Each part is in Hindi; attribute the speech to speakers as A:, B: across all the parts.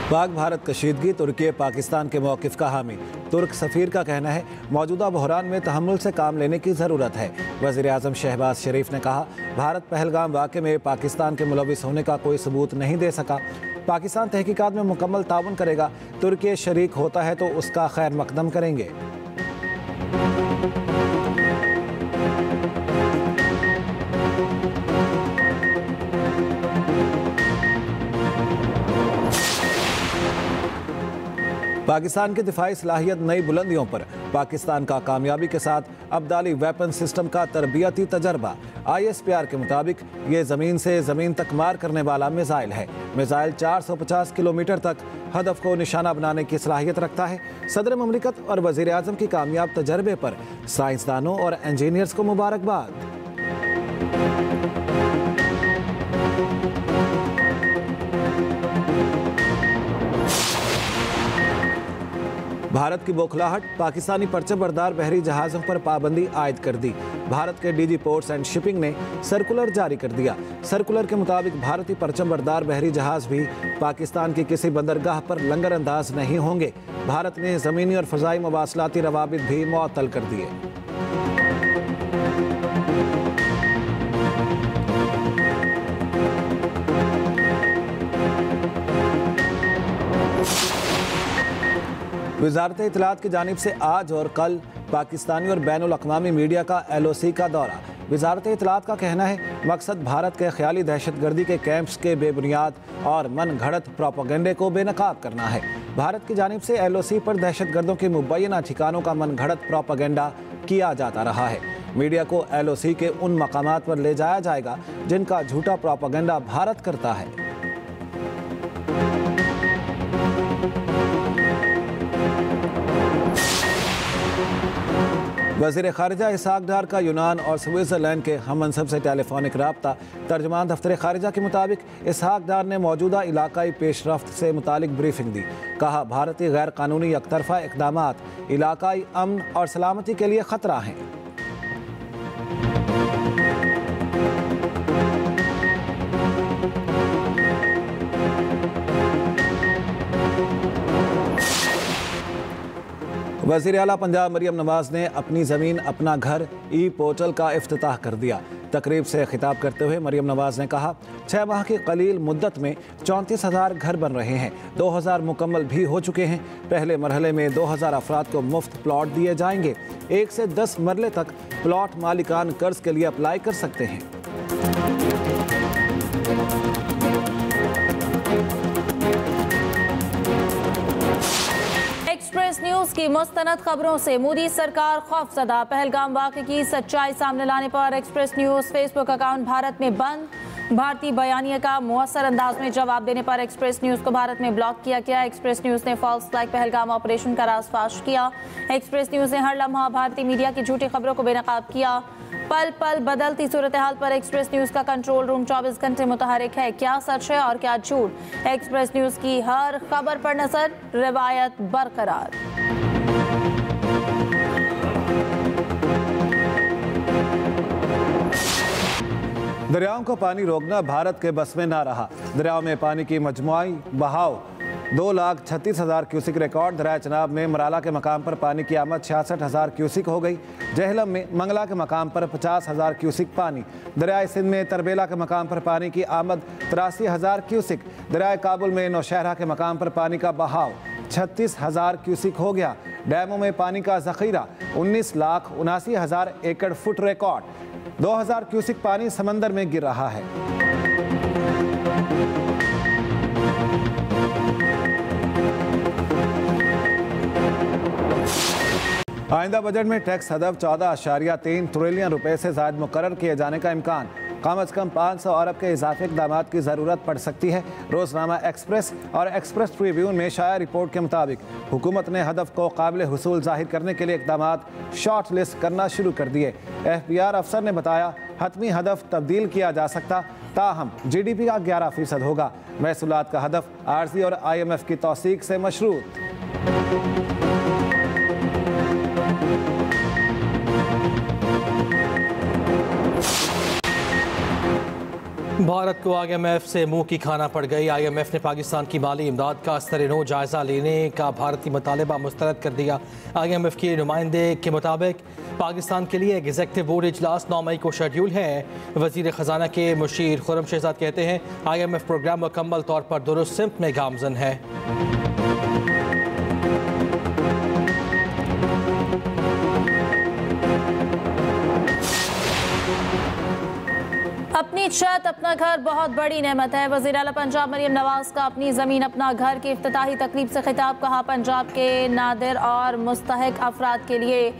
A: पाक भारत कशीदगी, तुर्की पाकिस्तान के मौक़िफ़ का हामी। तुर्क सफ़ीर का कहना है मौजूदा बहरान में तहम्मुल से काम लेने की ज़रूरत है। वज़ीर-ए-आज़म शहबाज शरीफ ने कहा भारत पहलगाम वाक़े में पाकिस्तान के मुलविस होने का कोई सबूत नहीं दे सका। पाकिस्तान तहकीकात में मुकम्मल ताउन करेगा। तुर्की शरीक होता है तो उसका खैर मकदम करेंगे। पाकिस्तान की दिफाई सलाहियत नई बुलंदियों पर। पाकिस्तान का कामयाबी के साथ अब्दाली वेपन सिस्टम का तरबियती तजर्बा। ISPR के मुताबिक ये ज़मीन से ज़मीन तक मार करने वाला मिसाइल है। मिसाइल 450 किलोमीटर तक हदफ को निशाना बनाने की सलाहियत रखता है। सदर ममलिकत और वज़ीर-ए-आज़म की कामयाब तजर्बे पर साइंसदानों और इंजीनियर्स को मुबारकबाद। भारत की बौखलाहट, पाकिस्तानी परचमबरदार बहरी जहाज़ों पर पाबंदी आयद कर दी। भारत के DG पोर्ट्स एंड शिपिंग ने सर्कुलर जारी कर दिया। सर्कुलर के मुताबिक भारतीय परचमबरदार बहरी जहाज़ भी पाकिस्तान की किसी बंदरगाह पर लंगर अंदाज नहीं होंगे। भारत ने ज़मीनी और फ़ज़ाई मवासलाती रवाबित भी मुअत्तल कर दिए। वज़ारत इत्तलात की जानिब से आज और कल पाकिस्तानी और बैनुल अक़वामी मीडिया का LOC का दौरा। वज़ारत इत्तलात का कहना है मकसद भारत के ख़याली दहशतगर्दी के कैंप्स के बेबुनियाद और मन घड़त प्रोपेगेंडे को बेनकाब करना है। भारत की जानिब से LOC पर दहशतगर्दों के मुबैना ठिकानों का मन घड़त प्रोपेगेंडा किया जाता रहा है। मीडिया को LOC के उन मकामात पर ले जाया जाएगा जिनका झूठा प्रोपेगेंडा भारत करता है। वज़ीर ख़ारिजा इसहाक़ डार का यूनान और स्विट्ज़रलैंड के हम मनसब से टेलीफोनिक राब्ता। तर्जमान दफ्तर ख़ारिजा के मुताबिक इसहाक़ डार ने मौजूदा इलाकाई पेशरफ्त से मुतालिक ब्रीफिंग दी। कहा भारतीय गैर कानूनी एकतरफ़ा इक़दामात इलाकाई अमन और सलामती के लिए ख़तरा हैं। वज़ीर आला पंजाब मरियम नवाज़ ने अपनी ज़मीन अपना घर पोर्टल का इफ्तिताह कर दिया। तकरीब से खिताब करते हुए मरियम नवाज़ ने कहा 6 माह की कलील मुद्दत में 34,000 घर बन रहे हैं। 2,000 मुकम्मल भी हो चुके हैं। पहले मरहले में 2,000 अफराद को मुफ्त प्लॉट दिए जाएंगे। 1 से 10 मरले तक प्लॉट मालिकान कर्ज के लिए अप्लाई कर सकते हैं।
B: एक्सप्रेस न्यूज की मुस्तनद खबरों से मोदी सरकार खौफजदा। पहलगाम वाक़े की सच्चाई सामने लाने पर express news Facebook account Bharat में बंद। भारतीय बयानिया का मुअस्सर अंदाज में जवाब देने पर एक्सप्रेस न्यूज को भारत में ब्लॉक किया गया। एक्सप्रेस न्यूज ने फॉल्स फ्लैग पहलगाम ऑपरेशन का राज फाश किया। एक्सप्रेस न्यूज ने हर लम्हा भारतीय मीडिया की झूठी खबरों को बेनकाब किया। पल पल बदलती सूरत हाल पर एक्सप्रेस न्यूज का कंट्रोल रूम 24 घंटे मुतहरिक है। क्या सच है और क्या झूठ, एक्सप्रेस न्यूज की हर खबर पर नजर, रिवायत बरकरार।
A: दरियाओं का पानी रोकना भारत के बस में ना रहा। दरियाओं में पानी की मजमुआई बहाव 2,36,000 क्यूसिक रिकॉर्ड। दरिया चनाब में मराला के मकाम पर पानी की आमद 66,000 क्यूसिक हो गई। जहलम में मंगला के मकाम पर 50,000 क्यूसिक पानी। दरिया सिंध में तरबेला के मकाम पर पानी की आमद 83,000 क्यूसिक। दरिया काबुल में नौशहरा के मकाम पर पानी का बहाव 36,000 क्यूसिक हो गया। डैमों में पानी का ज़ख़ीरा 19,79,000 एकड़ फुट रिकॉर्ड। 2,000 क्यूसिक पानी समंदर में गिर रहा है। आइंदा बजट में टैक्स हदफ 14.3 ट्रिलियन रुपए से ज़ायद मुकर्रर किए जाने का इम्कान। कम अज़ कम 500 अरब के इजाफी इक़दाम की ज़रूरत पड़ सकती है। रोज़नामा एक्सप्रेस और एक्सप्रेस ट्रिब्यून में शाया रिपोर्ट के मुताबिक हुकूमत ने हदफ को काबिल हुसूल ज़ाहिर करने के लिए इक़दाम शॉर्ट लिस्ट करना शुरू कर दिए। FBR अफसर ने बताया हतमी हदफ तब्दील किया जा सकता, ताहम GDP का 11% होगा। महसूलात का हदफ आरजी और IMF की तौसीक से मशरूत।
C: भारत को IMF से मुंह की खाना पड़ गई। IMF ने पाकिस्तान की माली इमदाद का स्तर-ए-नौ जायजा लेने का भारतीय मुतालबा मुस्तरद कर दिया। IMF के नुमाइंदे के मुताबिक पाकिस्तान के लिए एग्जीक्यूटिव बोर्ड इजलास 9 मई को शेड्यूल है। वजीर खजाना के मुशीर खुर्रम शहजाद कहते हैं IMF प्रोग्राम मुकम्मल तौर पर दुरुस्त सिमत में गामजन है।
B: अपनी छत अपना घर बहुत बड़ी नेमत है। वज़ीर आला पंजाब मरियम नवाज का अपनी ज़मीन अपना घर की इफ्तिताही तकरीब से खिताब। कहा पंजाब के नादिर और मुस्तहिक अफराद के लिए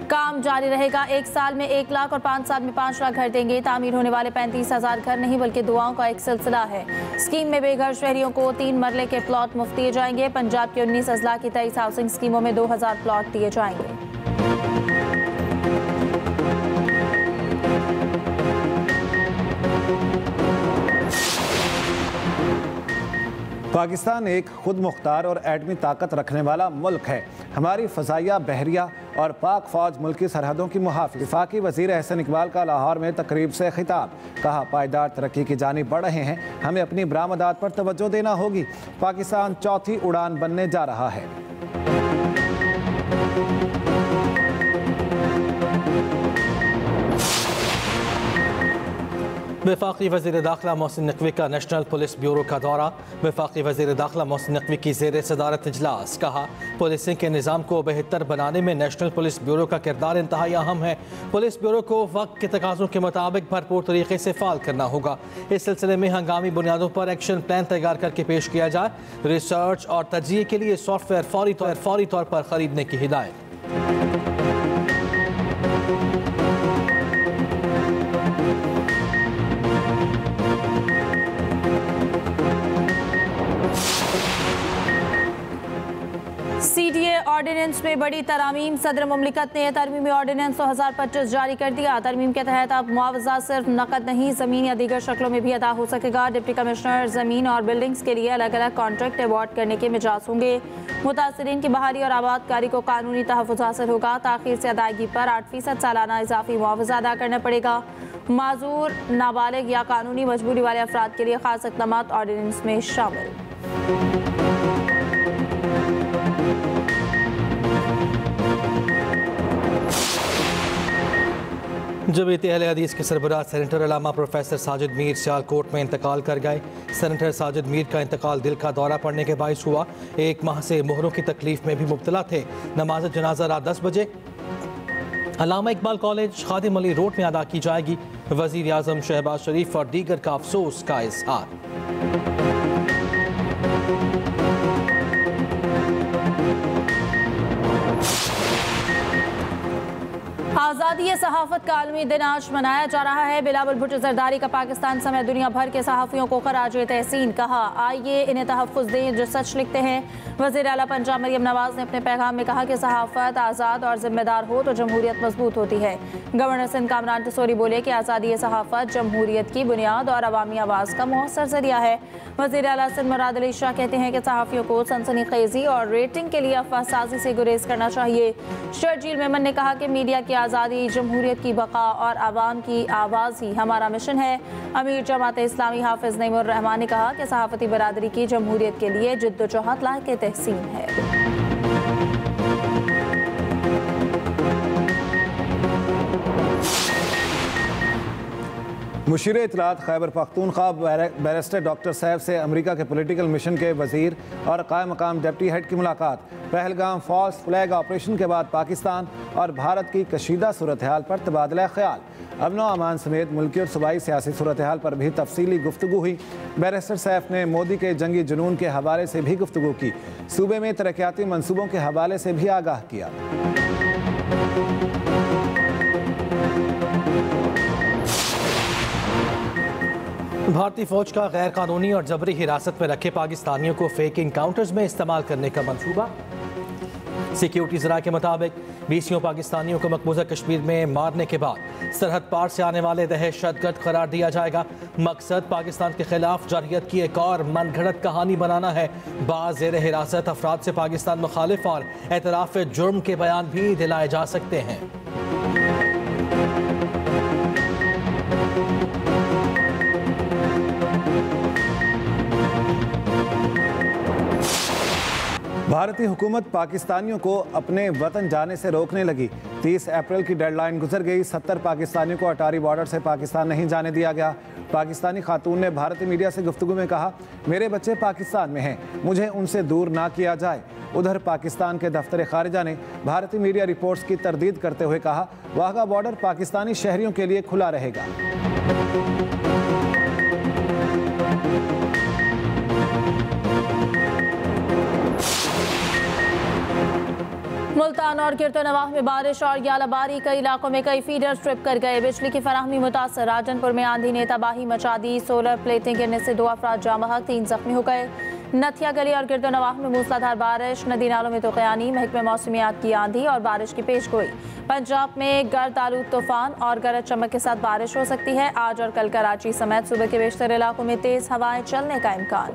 B: काम जारी रहेगा। 1 साल में 1 लाख और 5 साल में 5 लाख घर देंगे। तामीर होने वाले 35,000 घर नहीं बल्कि दुआओं का एक सिलसिला है। स्कीम में बेघर शहरियों को 3 मरले के प्लॉट मुफ्त दिए जाएंगे। पंजाब के 19 अजला की 23 हाउसिंग स्कीमों में 2000 प्लॉट दिए जाएंगे।
A: पाकिस्तान एक खुद मुख्तार और एटमी ताकत रखने वाला मुल्क है। हमारी फ़ज़ाइया, बहरिया और पाक फ़ौज मुल्की सरहदों की मुहाफ़िज़। वफ़ाक़ी वज़ीर एहसन इकबाल का लाहौर में तकरीब से खिताब। कहा पायदार तरक्की की जानिब बढ़ रहे हैं, हमें अपनी बरामदात पर तवज्जो देना होगी। पाकिस्तान चौथी उड़ान बनने जा रहा है।
C: वफाकी वज़ीर दाखिला मोहसिन नकवी का नेशनल पुलिस ब्यूरो का दौरा। वफाकी वज़ीर दाखिला मोहसिन नकवी की ज़ेर सदारत इजलास। कहा पुलिसिंग के निज़ाम को बेहतर बनाने में नेशनल पुलिस ब्यूरो का किरदार इंतहाई अहम है। पुलिस ब्यूरो को वक्त के तकाज़ों के मुताबिक भरपूर तरीके से फ़ाल करना होगा। इस सिलसिले में हंगामी बुनियादों पर एक्शन प्लान तैयार करके पेश किया जाए। रिसर्च और तजिए के लिए सॉफ्टवेयर फौरी तौर पर खरीदने की हिदायत।
B: CDA ऑर्डिनेंस में बड़ी तरमीम। सदर मुमलिकत ने तरमीमी ऑर्डिनेंस 2025 जारी कर दिया। तरमीम के तहत अब मुआवजा सिर्फ नकद नहीं, ज़मीन या दीगर शक्लों में भी अदा हो सकेगा। डिप्टी कमिश्नर ज़मीन और बिल्डिंग्स के लिए अलग अलग कॉन्ट्रैक्ट अवार्ड करने के मिजाज होंगे। मुतासरीन की बहाली और आबादकारी को कानूनी तहफ़्फ़ुज़ हासिल होगा। ताख़ीर से अदायगी पर 8% सालाना इजाफी मुआवजा अदा करना पड़ेगा। माजूर, नाबालिग या कानूनी मजबूरी वाले अफराद के लिए खास इक़दामात ऑर्डिनेंस में शामिल।
C: जमीयत अहले हदीस के सरबराह सेनेटर अल्लामा प्रोफेसर साजिद मीर सियालकोट में इंतकाल कर गए। सेनेटर साजिद मीर का इंतकाल दिल का दौरा पड़ने के बायस हुआ। 1 माह से मोहरों की तकलीफ में भी मुब्तला थे। नमाज जनाजा रात 10 बजे अल्लामा इकबाल कॉलेज खादिम अली रोड में अदा की जाएगी। वज़ीर आज़म शहबाज शरीफ और दीगर का अफसोस का इज़हार।
B: आज़ादी सहाफ़त का आलमी दिन आज मनाया जा रहा है। बिलावल भुट्टो ज़रदारी का पाकिस्तान समेत दुनिया भर के सहाफ़ियों को खराज तहसीन। कहा आइए इन्हें तहफ़्फ़ुज़ दें जो सच लिखते हैं। वज़ीर आला पंजाब मरियम नवाज ने अपने पैगाम में कहा कि सहाफ़त आज़ाद और ज़िम्मेदार हो तो जमहूरियत मजबूत होती है। गवर्नर सिंध कामरान टसोरी बोले कि आज़ादी सहाफ़त जमहूरियत की बुनियाद और अवामी आवाज़ का मौसर ज़रिया है। वज़ीर आला सिंध मुराद अली शाह कहते हैं कि सहाफ़ियों को सनसनीखेज़ी और रेटिंग के लिए अफ़वाहसाज़ी से गुरेज करना चाहिए। शर्जील मेमन ने कहा कि मीडिया की आज़ादी, जमहूरियत की बका और आवाम की आवाज़ ही हमारा मिशन है। अमीर जमात इस्लामी हाफिज़ नईमुर रहमान ने कहा कि सहाफ़ती बरादरी की जमहूरियत के लिए जिद्दोजहद लायक तहसीन है।
A: मुशीर इत्तलात खैबर पख्तूनख्वा बैरिस्टर डॉक्टर सैफ से अमेरिका के पॉलिटिकल मिशन के वजीर और कायम मकाम डिप्टी हेड की मुलाकात। पहलगाम फॉल्स फ्लैग ऑपरेशन के बाद पाकिस्तान और भारत की कशीदा सूरत हाल पर तबादला ख्याल। अमन व अमान समेत मुल्की और सूबाई सियासी सूरत हाल पर भी तफसीली गुफ्तगू हुई। बैरिस्टर सैफ ने मोदी के जंगी जुनून के हवाले से भी गुफ्तगू की। सूबे में तरक्याती मनसूबों के हवाले से भी आगाह किया।
C: भारतीय फौज का गैर कानूनी और जबरी हिरासत में रखे पाकिस्तानियों को फेक इनकाउंटर्स में इस्तेमाल करने का मंसूबा। सिक्योरिटी ज़रा के मुताबिक 20 पाकिस्तानियों को मकबूजा कश्मीर में मारने के बाद सरहद पार से आने वाले दहशतगर्द करार दिया जाएगा। मकसद पाकिस्तान के खिलाफ जरहियत की एक और मनगढ़ंत कहानी बनाना है। बाज़ ज़ेर हिरासत अफराद से पाकिस्तान मुखालिफ और एतराफ़ जुर्म के बयान भी दिलाए जा सकते हैं।
A: भारतीय हुकूमत पाकिस्तानियों को अपने वतन जाने से रोकने लगी। 30 अप्रैल की डेडलाइन गुजर गई। 70 पाकिस्तानियों को अटारी बॉर्डर से पाकिस्तान नहीं जाने दिया गया। पाकिस्तानी खातून ने भारतीय मीडिया से गुफ्तगू में कहा, मेरे बच्चे पाकिस्तान में हैं, मुझे उनसे दूर ना किया जाए। उधर पाकिस्तान के दफ्तर खारिजा ने भारतीय मीडिया रिपोर्ट्स की तरदीद करते हुए कहा, वाघा बॉर्डर पाकिस्तानी शहरियों के लिए खुला रहेगा।
B: मुल्तान और गिरतनवाह में बारिश और यालाबारी, कई इलाकों में कई फीडर ट्रिप कर गए। बिजली की फराहमी मुतासर। राजनपुर में आंधी ने तबाही मचा दी। सोलर प्लेटें गिरने से 2 अफराद जाँ बहक, 3 जख्मी हो गए। नथिया गली और गिरतनवाह में मूसलाधार बारिश, नदी नालों में तूफ़ानी। महकमे मौसमियात की आंधी और बारिश की पेशगोई। पंजाब में गर्द आलूद तूफान और गरज चमक के साथ बारिश हो सकती है। आज और कल कराची समेत सूबे के बेशतर इलाकों में तेज हवाएं चलने का इम्कान।